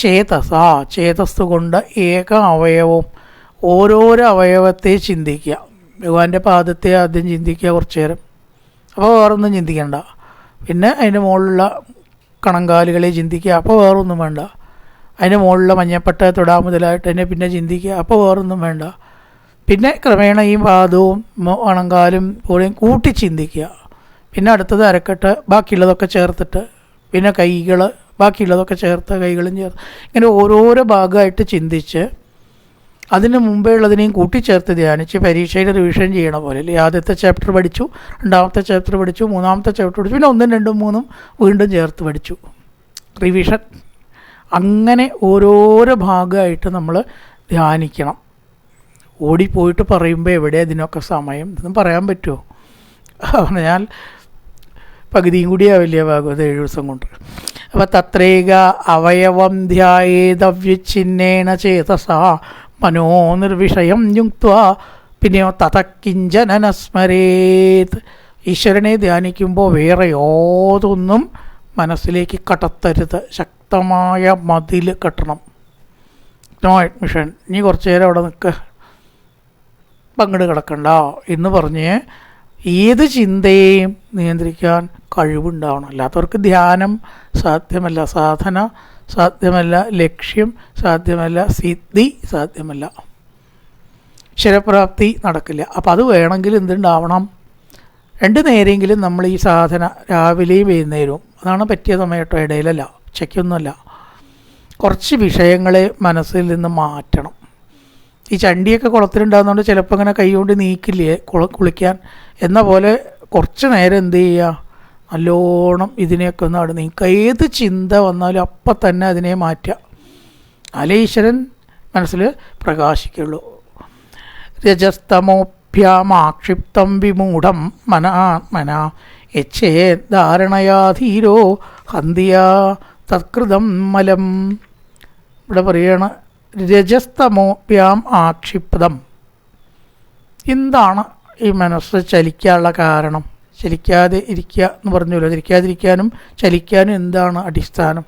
ചേതസ് കൊണ്ട് ഏക അവയവവും ഓരോരോ അവയവത്തെ ചിന്തിക്കുക. ഭഗവാന്റെ പാദത്തെ ആദ്യം ചിന്തിക്കുക കുറച്ചു നേരം. അപ്പോൾ വേറൊന്നും ചിന്തിക്കണ്ട. പിന്നെ അതിൻ്റെ മുകളിലുള്ള കണങ്കാലുകളെ ചിന്തിക്കുക. അപ്പോൾ വേറൊന്നും വേണ്ട. അതിൻ്റെ മുകളിലുള്ള മഞ്ഞപ്പട്ട തൊടാ മുതലായിട്ട് തന്നെ പിന്നെ ചിന്തിക്കുക. അപ്പോൾ വേറൊന്നും വേണ്ട. പിന്നെ ക്രമേണ ഈ പാദവും കണങ്കാലും പോലെയും കൂട്ടി ചിന്തിക്കുക. പിന്നെ അടുത്തത് അരക്കെട്ട്, ബാക്കിയുള്ളതൊക്കെ ചേർത്തിട്ട്, പിന്നെ കൈകൾ, ബാക്കിയുള്ളതൊക്കെ ചേർത്ത് കൈകളും ചേർത്ത്, ഇങ്ങനെ ഓരോരോ ഭാഗമായിട്ട് ചിന്തിച്ച് അതിന് മുമ്പേ ഉള്ളതിനെയും കൂട്ടിച്ചേർത്ത് ധ്യാനിച്ച് പരീക്ഷയിൽ റിവിഷൻ ചെയ്യണ പോലെ. അല്ലേ, ആദ്യത്തെ ചാപ്റ്റർ പഠിച്ചു, രണ്ടാമത്തെ ചാപ്റ്റർ പഠിച്ചു, മൂന്നാമത്തെ ചാപ്റ്റർ പഠിച്ചു, പിന്നെ 1, 2, 3 വീണ്ടും ചേർത്ത് പഠിച്ചു. റിവിഷൻ. അങ്ങനെ ഓരോരോ ഭാഗമായിട്ട് നമ്മൾ ധ്യാനിക്കണം. ഓടിപ്പോയിട്ട് പറയുമ്പോൾ എവിടെ അതിനൊക്കെ സമയം? ഇതൊന്നും പറയാൻ പറ്റുമോ? പറഞ്ഞാൽ പകുതിയും കൂടി ആവില്ല ഭാഗവത് 7 ദിവസം കൊണ്ട്. അപ്പം തത്രൈക അവയവം ധ്യായേതവ്യുച്ഛിന്നേന ചേതസ മനോ നിർവിഷയം യുക്ത്വാ പിന്നെയോ തതക്കിഞ്ചനന സ്മരേത്. ഈശ്വരനെ ധ്യാനിക്കുമ്പോൾ വേറെ യാതൊന്നും മനസ്സിലേക്ക് കടത്തരുത്. ശക്തമായ മതിൽ കെട്ടണം. നോ അഡ്മിഷൻ, നീ കുറച്ച് നേരം അവിടെ നിൽക്കുക, പങ്കെടു കിടക്കണ്ട എന്ന് പറഞ്ഞ് ഏത് ചിന്തയെയും നിയന്ത്രിക്കാൻ കഴിവുണ്ടാവണം. അല്ലാത്തവർക്ക് ധ്യാനം സാധ്യമല്ല, സാധന സാധ്യമല്ല, ലക്ഷ്യം സാധ്യമല്ല, സിദ്ധി സാധ്യമല്ല, ഈശ്വരപ്രാപ്തി നടക്കില്ല. അപ്പം അത് വേണമെങ്കിൽ എന്തുണ്ടാവണം? 2 നേരെങ്കിലും നമ്മൾ ഈ സാധന രാവിലെയും വൈകുന്നേരവും, അതാണ് പറ്റിയ സമയം കേട്ടോ, ഇടയിലല്ല, ഉച്ചയ്ക്കൊന്നുമല്ല. കുറച്ച് വിഷയങ്ങളെ മനസ്സിൽ നിന്ന് മാറ്റണം. ഈ ചണ്ടിയൊക്കെ കുളത്തിലുണ്ടാകുന്നതുകൊണ്ട് ചിലപ്പോൾ ഇങ്ങനെ കൈകൊണ്ട് നീക്കില്ലേ കുളിക്കാൻ എന്ന പോലെ കുറച്ച് നേരം എന്ത് ചെയ്യുക, നല്ലോണം ഇതിനെയൊക്കെ ഒന്ന് അവിടെ നീക്കുക. ഏത് ചിന്ത വന്നാലും അപ്പം തന്നെ അതിനെ മാറ്റുക. അല്ലേ ഈശ്വരൻ മനസ്സിൽ പ്രകാശിക്കുള്ളൂ. രജസ്തമോഭ്യാമാക്ഷിപ്തം വിമൂഢം മനാത്മന യച്ഛേ ധാരണയാധീരോ ഹന്തിയാ തത്കൃതം മലം. ഇവിടെ പറയുകയാണ് രജസ്തമോഭ്യാം ആക്ഷിപ്തം. എന്താണ് ഈ മനസ്സ് ചലിക്കാനുള്ള കാരണം? ചലിക്കാതെ ഇരിക്കുക എന്ന് പറഞ്ഞല്ലോ. ചലിക്കാതിരിക്കാനും ചലിക്കാനും എന്താണ് അടിസ്ഥാനം?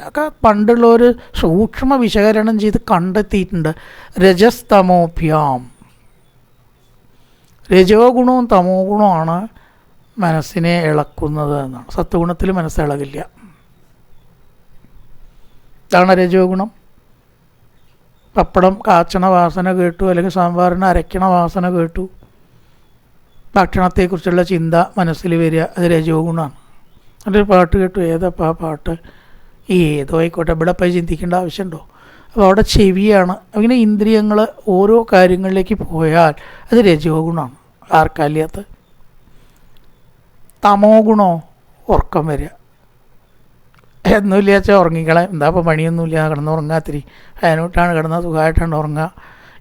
ഒക്കെ പണ്ടുള്ളവർ സൂക്ഷ്മ വിശകലനം ചെയ്ത് കണ്ടെത്തിയിട്ടുണ്ട്. രജസ്തമോഭ്യാം, രജോ ഗുണവും തമോ ഗുണവുമാണ് മനസ്സിനെ ഇളക്കുന്നത് എന്നാണ്. സത്വഗുണത്തിൽ മനസ്സ് ഇളകില്ല. ഇതാണ് രജോ ഗുണം. പപ്പടം കാച്ചണ വാസന കേട്ടു, അല്ലെങ്കിൽ സാമ്പാറിന് അരയ്ക്കണ വാസന കേട്ടു, ഭക്ഷണത്തെക്കുറിച്ചുള്ള ചിന്ത മനസ്സിൽ വരിക, അത് രജോ ഗുണമാണ്. നല്ലൊരു പാട്ട് കേട്ടു, ഏതപ്പോൾ ആ പാട്ട്? ഏതോ ആയിക്കോട്ടെ, ഇവിടെ പോയി ചിന്തിക്കേണ്ട ആവശ്യമുണ്ടോ? അപ്പോൾ അവിടെ ചെവിയാണ്. അങ്ങനെ ഇന്ദ്രിയങ്ങൾ ഓരോ കാര്യങ്ങളിലേക്ക് പോയാൽ അത് രജോ ഗുണമാണ്. ആർക്കല്ലാത്ത. തമോ ഗുണോ ഉറക്കം വരിക. ഒന്നുമില്ല വെച്ചാൽ ഉറങ്ങിക്കളെ, എന്താ ഇപ്പോൾ പണിയൊന്നുമില്ല, കിടന്നുറങ്ങാത്തിരി അതിനോട്ടാണ് കിടന്നാൽ സുഖമായിട്ടാണ് ഉറങ്ങുക.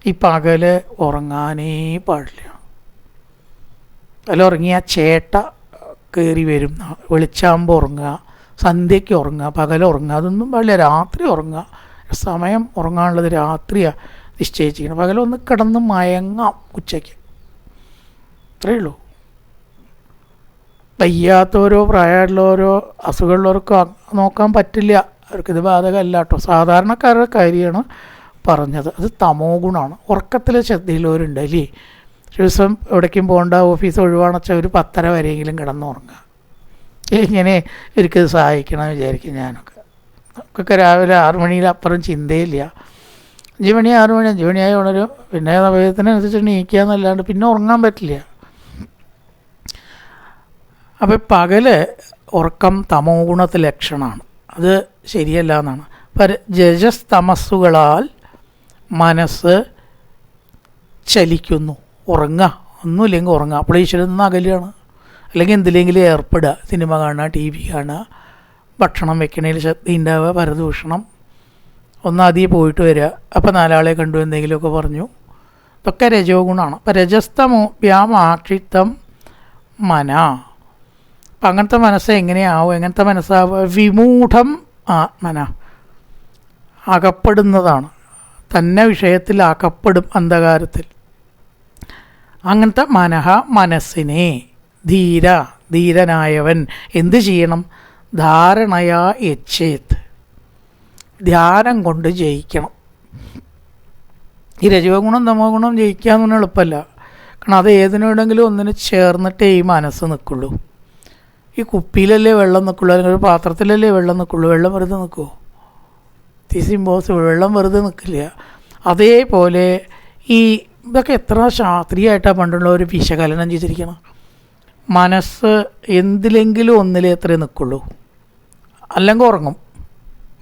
ഈ പകൽ ഉറങ്ങാനേ പാടില്ല. പകൽ ഉറങ്ങിയാൽ ചേട്ട കയറി വരും. വെളിച്ചാകുമ്പോൾ ഉറങ്ങുക, സന്ധ്യയ്ക്ക് ഉറങ്ങുക, പകൽ ഉറങ്ങുക, അതൊന്നും പാടില്ല. രാത്രി ഉറങ്ങുക. സമയം ഉറങ്ങാനുള്ളത് രാത്രിയാണ് നിശ്ചയിച്ചിരിക്കണം. പകലൊന്ന് കിടന്ന് മയങ്ങാം ഉച്ചയ്ക്ക്, അത്രയേ ഉള്ളൂ. വയ്യാത്തവരോ പ്രായമുള്ളവരോ അസുഖമുള്ളവർക്കോ നോക്കാൻ പറ്റില്ല, അവർക്കിത് ബാധകമല്ല കേട്ടോ. സാധാരണക്കാരുടെ കാര്യമാണ് പറഞ്ഞത്. അത് തമോ ഗുണമാണ്. ഉറക്കത്തിൽ ശ്രദ്ധയിലുള്ളവരുണ്ട് അല്ലേ? ദിവസം എവിടേക്കും പോകേണ്ട, ഓഫീസ് ഒഴിവാണെന്ന് വെച്ചാൽ ഒരു 10:30 വരെയെങ്കിലും കിടന്നുറങ്ങുക. ഇങ്ങനെ ഇവർക്കത് സഹായിക്കണം വിചാരിക്കും ഞാനൊക്കെ. നമുക്കൊക്കെ രാവിലെ 6 മണിയിലപ്പുറം ചിന്തയില്ല. 5 മണി 6 മണി 5 മണിയായി ഉണരും. പിന്നെ സമയത്തിനനുസരിച്ച് നീക്കുക എന്നല്ലാണ്ട് പിന്നെ ഉറങ്ങാൻ പറ്റില്ല. അപ്പോൾ പകല് ഉറക്കം തമോ ഗുണത്തിൽ ലക്ഷണമാണ്. അത് ശരിയല്ല എന്നാണ്. രജസ്തമസ്സുകളാൽ മനസ്സ് ചലിക്കുന്നു. ഉറങ്ങുക, ഒന്നുമില്ലെങ്കിൽ ഉറങ്ങുക. അപ്പോൾ ഈശ്വരൻ നിന്ന് അകലുകയാണ്. അല്ലെങ്കിൽ എന്തിലെങ്കിലും ഏർപ്പെടുക, സിനിമ കാണുക, TV കാണുക, ഭക്ഷണം വെക്കണേൽ ശ്രദ്ധ ഉണ്ടാവുക, പരദൂഷണം, ഒന്നാദ്യം പോയിട്ട് വരിക, അപ്പോൾ 4 ആളെ കണ്ടു എന്തെങ്കിലുമൊക്കെ പറഞ്ഞു. ഇതൊക്കെ രജോ ഗുണമാണ്. അപ്പോൾ രജസ്തമോ വ്യാമാക്ഷിത്തം മന. അപ്പം അങ്ങനത്തെ മനസ്സ് എങ്ങനെയാവും? എങ്ങനത്തെ മനസ്സാവുക? വിമൂഢം ആത്മന, അകപ്പെടുന്നതാണ്. തന്നെ വിഷയത്തിൽ അകപ്പെടും, അന്ധകാരത്തിൽ. അങ്ങനത്തെ മനഃ, മനസ്സിനെ ധീരനായവൻ എന്ത് ചെയ്യണം? ധാരണയാ യച്ഛേത്, ധ്യാനം കൊണ്ട് ജയിക്കണം. ഈ രജോ ഗുണം തമോ ഗുണം ജയിക്കാന്ന് പറഞ്ഞാൽ എളുപ്പമല്ല. കാരണം അത് ഏതിനോടെങ്കിലും ഒന്നിന് ചേർന്നിട്ടേ ഈ മനസ്സ് നിൽക്കുള്ളൂ. ഈ കുപ്പിയിലല്ലേ വെള്ളം നിൽക്കുള്ളൂ, അല്ലെങ്കിൽ ഒരു പാത്രത്തിലല്ലേ വെള്ളം നിൽക്കുള്ളൂ. വെള്ളം വെറുതെ നിൽക്കുമോ? This impossible. വെള്ളം വെറുതെ നിൽക്കില്ല. അതേപോലെ ഈ ഇതൊക്കെ എത്ര ശാസ്ത്രീയമായിട്ടാണ് പണ്ടുള്ളവർ വിശകലനം ചെയ്തിരിക്കണം. മനസ്സ് എന്തിലെങ്കിലും ഒന്നിലേ എത്രേ നിൽക്കുള്ളൂ, അല്ലെങ്കിൽ ഉറങ്ങും.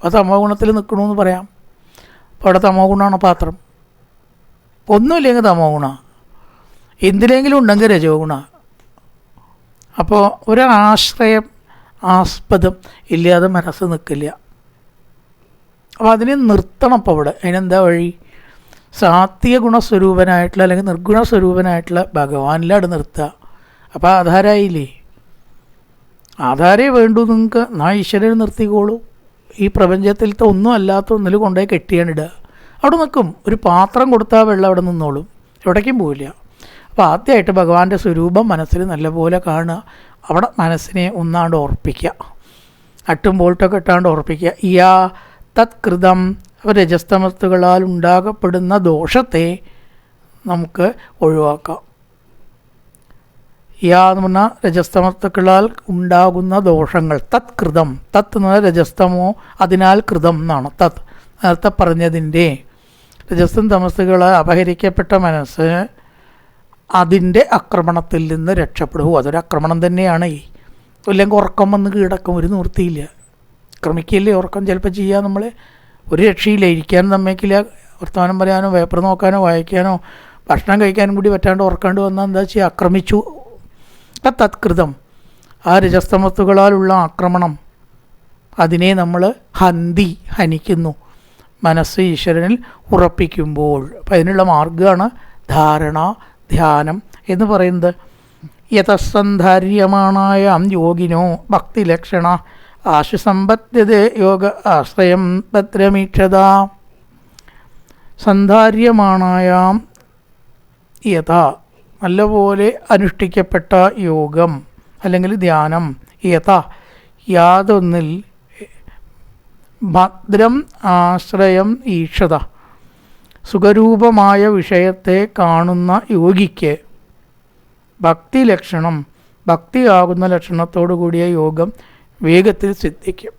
അത് തമോ ഗുണത്തിൽ നിൽക്കണമെന്ന് പറയാം. അപ്പോൾ അവിടെ തമോ ഗുണമാണ് പാത്രം. ഒന്നുമില്ലെങ്കിൽ തമോ ഗുണ, എന്തിലെങ്കിലും ഉണ്ടെങ്കിൽ രജോ ഗുണ. അപ്പോൾ ഒരാശ്രയം ആസ്പദം ഇല്ലാതെ മനസ്സ് നിൽക്കില്ല. അപ്പോൾ അതിനെ നിർത്തണം. അപ്പോൾ അവിടെ അതിനെന്താ വഴി? സാത്വിക ഗുണസ്വരൂപനായിട്ടുള്ള അല്ലെങ്കിൽ നിർഗുണസ്വരൂപനായിട്ടുള്ള ഭഗവാനിലാണ് നിർത്തുക. അപ്പോൾ ആധാരമായില്ലേ? ആധാരേ വേണ്ടു നിങ്ങൾക്ക്, എന്നാ ഈശ്വരൻ നിർത്തിക്കോളൂ. ഈ പ്രപഞ്ചത്തിലത്തെ ഒന്നും അല്ലാത്ത ഒന്നിൽ കൊണ്ടുപോയി കെട്ടിയാണിടുക. അവിടെ നിൽക്കും. ഒരു പാത്രം കൊടുത്താൽ വെള്ളം അവിടെ നിന്നോളും, എവിടേക്കും പോവില്ല. അപ്പോൾ ആദ്യമായിട്ട് ഭഗവാന്റെ സ്വരൂപം മനസ്സിൽ നല്ലപോലെ കാണുക. അവിടെ മനസ്സിനെ ഒന്നാണ്ട് ഉറപ്പിക്കുക, അട്ടും ബോൾട്ടൊക്കെ ഇട്ടാണ്ട് ഉറപ്പിക്കുക. യാ തത്കൃതം, രജസ്തമസ്തുകളാൽ ഉണ്ടാകപ്പെടുന്ന ദോഷത്തെ നമുക്ക് ഒഴിവാക്കാം. യാ എന്ന് പറഞ്ഞാൽ രജസ്തമസ്തുക്കളാൽ ഉണ്ടാകുന്ന ദോഷങ്ങൾ. തത്കൃതം, തത്ത് എന്ന് പറഞ്ഞാൽ രജസ്തമോ, അതിനാൽ കൃതം എന്നാണ്. തത് നേരത്തെ പറഞ്ഞതിൻ്റെ രജസ്തം തമസ്തുകളാൽ അപഹരിക്കപ്പെട്ട മനസ്സ് അതിൻ്റെ ആക്രമണത്തിൽ നിന്ന് രക്ഷപ്പെടുമോ? അതൊരു ആക്രമണം തന്നെയാണ്. ഇല്ലെങ്കിൽ ഉറക്കം വന്ന് കീഴടക്കും, ഒരു നിവൃത്തിയില്ല. ക്രമിക്കില്ലേ ഉറക്കം ചിലപ്പോൾ ചെയ്യാൻ നമ്മളെ ഒരു രക്ഷയില്ല. ഇരിക്കാനും സമ്മതിക്കില്ല, വർത്തമാനം പറയാനോ പേപ്പർ നോക്കാനോ വായിക്കാനോ ഭക്ഷണം കഴിക്കാനും കൂടി പറ്റാണ്ട് ഉറക്കാണ്ട് വന്നാൽ എന്താ ചെയ്യുക? ആക്രമിച്ചു. തത്കൃതം, ആ രജസ്തമസ്തുക്കളാലുള്ള ആക്രമണം, അതിനെ നമ്മൾ ഹനിക്കുന്നു മനസ്സ് ഈശ്വരനിൽ ഉറപ്പിക്കുമ്പോൾ. അപ്പം അതിനുള്ള മാർഗ്ഗമാണ് ധാരണ, ധ്യാനം എന്ന് പറയുന്നത്. യതസന്ധാര്യമാണായ യോഗിനോ ഭക്തിലക്ഷണ ആശുസമ്പദ്ധ്യതേ യോഗ ആശ്രയം ഭദ്രമീക്ഷത. സന്ധാര്യമാണായാം യഥ, നല്ലപോലെ അനുഷ്ഠിക്കപ്പെട്ട യോഗം അല്ലെങ്കിൽ ധ്യാനം, യഥ യാതൊന്നിൽ, ഭദ്രം ആശ്രയം ഈക്ഷത, സുഖരൂപമായ വിഷയത്തെ കാണുന്ന യോഗിക്ക് ഭക്തി ലക്ഷണം, ഭക്തിയാകുന്ന ലക്ഷണത്തോടു കൂടിയ യോഗം വേഗത്തിൽ സിദ്ധിക്കും.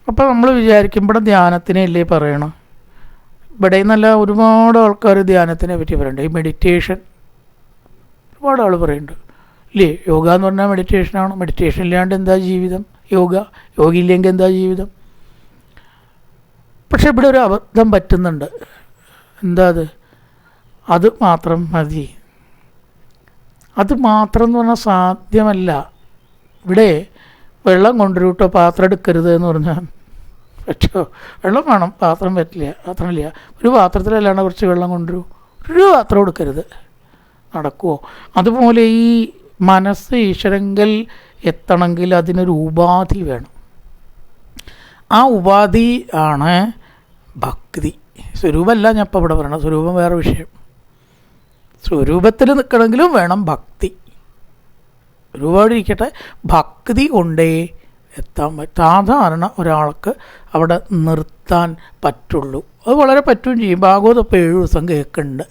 അപ്പോൾ നമ്മൾ വിചാരിക്കും ഇവിടെ ധ്യാനത്തിനല്ലേ പറയണം. ഇവിടെ നല്ല ഒരുപാട് ആൾക്കാർ ധ്യാനത്തിനെ പറ്റി പറയുന്നുണ്ട്. ഈ മെഡിറ്റേഷൻ ഒരുപാട് ആൾ പറയുന്നുണ്ട് ഇല്ലേ. യോഗ എന്ന് പറഞ്ഞാൽ മെഡിറ്റേഷനാണ്. മെഡിറ്റേഷൻ ഇല്ലാണ്ട് എന്താ ജീവിതം? യോഗ ഇല്ലെങ്കിൽ എന്താ ജീവിതം? പക്ഷെ ഇവിടെ ഒരു അബദ്ധം പറ്റുന്നുണ്ട്. എന്താ അത് മാത്രം മതി. അത് മാത്രം എന്ന് പറഞ്ഞാൽ സാധ്യമല്ല. ഇവിടെ വെള്ളം കൊണ്ടുവരൂട്ടോ, പാത്രം എടുക്കരുത് എന്ന് പറഞ്ഞാൽ പറ്റോ? വെള്ളം വേണം, പാത്രം പറ്റില്ല. പാത്രമില്ല, ഒരു പാത്രത്തിലല്ലാണ്ട് കുറച്ച് വെള്ളം കൊണ്ടുവരൂ, ഒരു പാത്രം എടുക്കരുത്, നടക്കുമോ? അതുപോലെ ഈ മനസ്സ് ഈശ്വരങ്കൽ എത്തണമെങ്കിൽ അതിനൊരു ഉപാധി വേണം. ആ ഉപാധി ആണ് ഭക്തി. സ്വരൂപമല്ല ഞാൻ ഇപ്പോൾ ഇവിടെ പറയണം, സ്വരൂപം വേറെ വിഷയം. സ്വരൂപത്തിൽ നിൽക്കണമെങ്കിലും വേണം ഭക്തി. ഒരുപാട് ഇരിക്കട്ടെ, ഭക്തി കൊണ്ടേ എത്താൻ പറ്റും. സാധാരണ ഒരാൾക്ക് അവിടെ നിർത്താൻ പറ്റുള്ളൂ. അത് വളരെ പറ്റുകയും ചെയ്യും. ഭാഗവതം ഇപ്പോൾ 7 ദിവസം കേൾക്കുന്നുണ്ട്.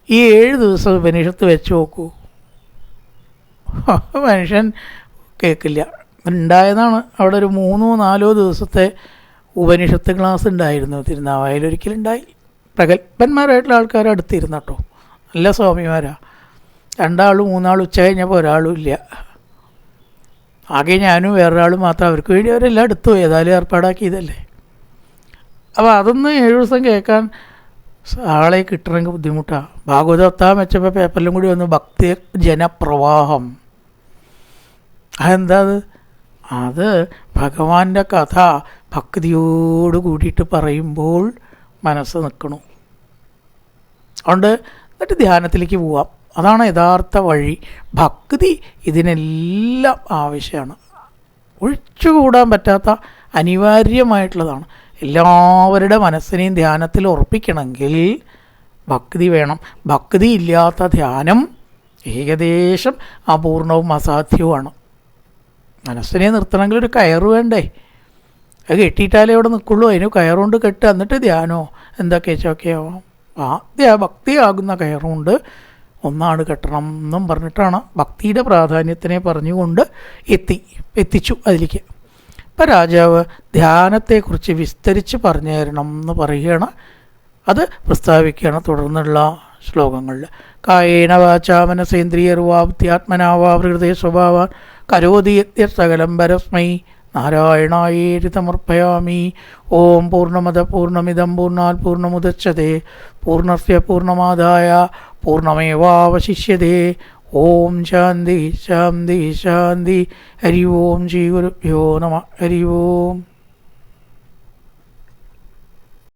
ഈ 7 ദിവസം ഉപനിഷത്ത് വെച്ച് നോക്കൂ, മനുഷ്യൻ കേൾക്കില്ല. ഉണ്ടായതാണ്. അവിടെ ഒരു 3-4 ദിവസത്തെ ഉപനിഷത്ത് ക്ലാസ് ഉണ്ടായിരുന്നു തിരുനാവായിലൊരിക്കലുണ്ടായി. പ്രഗത്ഭന്മാരായിട്ടുള്ള ആൾക്കാർ അടുത്തിരുന്ന കേട്ടോ, നല്ല സ്വാമിമാരാ. 2 ആളും 3 ആളും ഉച്ച കഴിഞ്ഞപ്പോൾ ഒരാളും ഇല്ല. ആകെ ഞാനും വേറൊരാളും മാത്രം. അവർക്ക് വേണ്ടി അവരെല്ലാം എടുത്തു, ഏതായാലും ഏർപ്പാടാക്കിയതല്ലേ. അപ്പോൾ അതൊന്ന് 7 ദിവസം കേൾക്കാൻ ആളെ കിട്ടണമെങ്കിൽ ബുദ്ധിമുട്ടാണ്. ഭാഗവതം എത്താൻ വെച്ചപ്പോൾ പേപ്പറിലും കൂടി വന്നു ഭക്തി ജനപ്രവാഹം. അതെന്താ അത് ഭഗവാന്റെ കഥ ഭക്തിയോട് കൂടിയിട്ട് പറയുമ്പോൾ മനസ്സ് നിൽക്കണു. അതുകൊണ്ട് എന്നിട്ട് ധ്യാനത്തിലേക്ക് പോവാം. അതാണ് യഥാർത്ഥ വഴി. ഭക്തി ഇതിനെല്ലാം ആവശ്യമാണ്, ഒഴിച്ചുകൂടാൻ പറ്റാത്ത അനിവാര്യമായിട്ടുള്ളതാണ്. എല്ലാവരുടെ മനസ്സിനെയും ധ്യാനത്തിൽ ഉറപ്പിക്കണമെങ്കിൽ ഭക്തി വേണം. ഭക്തി ഇല്ലാത്ത ധ്യാനം ഏകദേശം അപൂർണവും അസാധ്യവുമാണ്. മനസ്സിനെ നിർത്തണമെങ്കിൽ ഒരു കയറ് വേണ്ടേ? അത് കെട്ടിയിട്ടാലേ അവിടെ നിൽക്കുള്ളൂ. അതിന് കയറുകൊണ്ട് കെട്ടുക, എന്നിട്ട് ധ്യാനമോ എന്തൊക്കെ ആവാം. ആദ്യം ഭക്തിയാകുന്ന കയറുകൊണ്ട് ഒന്നാണ് കെട്ടണം എന്നും പറഞ്ഞിട്ടാണ് ഭക്തിയുടെ പ്രാധാന്യത്തിനെ പറഞ്ഞുകൊണ്ട് എത്തിച്ചു അതിലേക്ക്. ഇപ്പം രാജാവ് ധ്യാനത്തെക്കുറിച്ച് വിസ്തരിച്ച് പറഞ്ഞു തരണം എന്ന് പറയുകയാണ്. അത് പ്രസ്താവിക്കുകയാണ് തുടർന്നുള്ള ശ്ലോകങ്ങളിൽ. കായേന വാചാ മനസേന്ദ്രിയർവാ ബുദ്ധ്യാത്മനാവാ പ്രകൃതേ സ്വഭാവാൻ കരോതി സകലം പരസ്മൈ നാരായണായേതി സമർപ്പയാമി. ഓം പൂർണ്ണമദ പൂർണ്ണമിദം പൂർണ്ണാത് പൂർണ്ണമുദച്യതേ പൂർണ്ണസ്യ പൂർണ്ണമാദായ പൂർണ്ണമേവാവശിഷ്യതേ. ഓം ശാന്തി ശാന്തി ശാന്തി. ഹരി ഓം ശ്രീ ഗുരുഭ്യോ നമഃ. ഹരി ഓം.